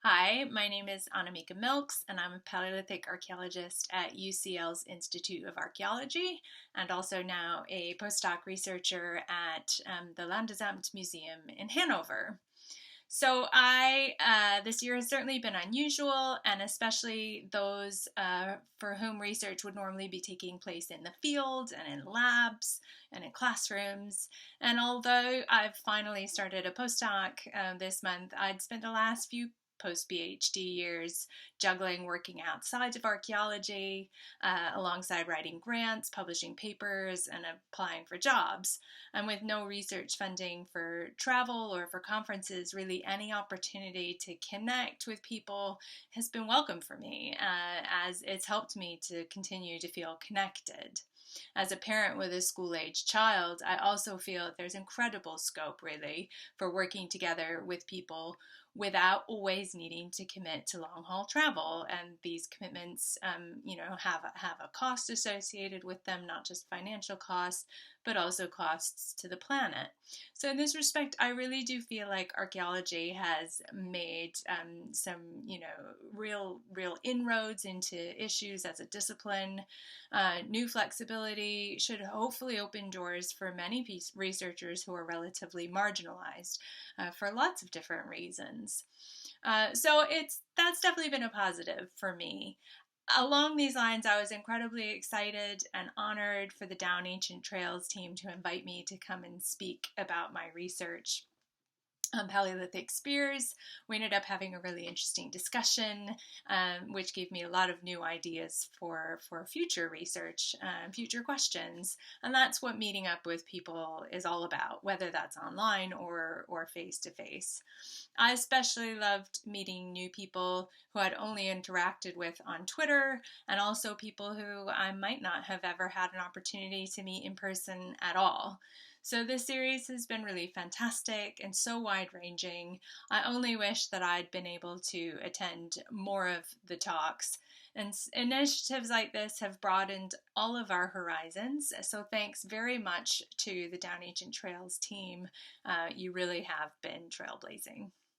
Hi, my name is Annemieke and I'm a Paleolithic archaeologist at UCL's Institute of Archaeology and also now a postdoc researcher at the Landesamt Museum in Hanover. This year has certainly been unusual, and especially those for whom research would normally be taking place in the field and in labs and in classrooms. And although I've finally started a postdoc this month, I'd spent the last few post PhD years juggling working outside of archaeology, alongside writing grants, publishing papers, and applying for jobs. And with no research funding for travel or for conferences, really any opportunity to connect with people has been welcome for me, as it's helped me to continue to feel connected. As a parent with a school-age child, I also feel that there's incredible scope, really, for working together with people without always needing to commit to long-haul travel. And these commitments, have a cost associated with them, not just financial costs, but also costs to the planet. So in this respect, I really do feel like archaeology has made some, real inroads into issues as a discipline. New flexibility should hopefully open doors for many researchers who are relatively marginalized for lots of different reasons. That's definitely been a positive for me. Along these lines, I was incredibly excited and honored for the Down Ancient Trails team to invite me to come and speak about my research on Paleolithic spears. We ended up having a really interesting discussion, which gave me a lot of new ideas for future research, future questions. And that's what meeting up with people is all about, whether that's online or face to face. I especially loved meeting new people who I'd only interacted with on Twitter, and also people who I might not have ever had an opportunity to meet in person at all. So this series has been really fantastic and so wide-ranging. I only wish that I'd been able to attend more of the talks. And initiatives like this have broadened all of our horizons. So thanks very much to the Down Ancient Trails team. You really have been trailblazing.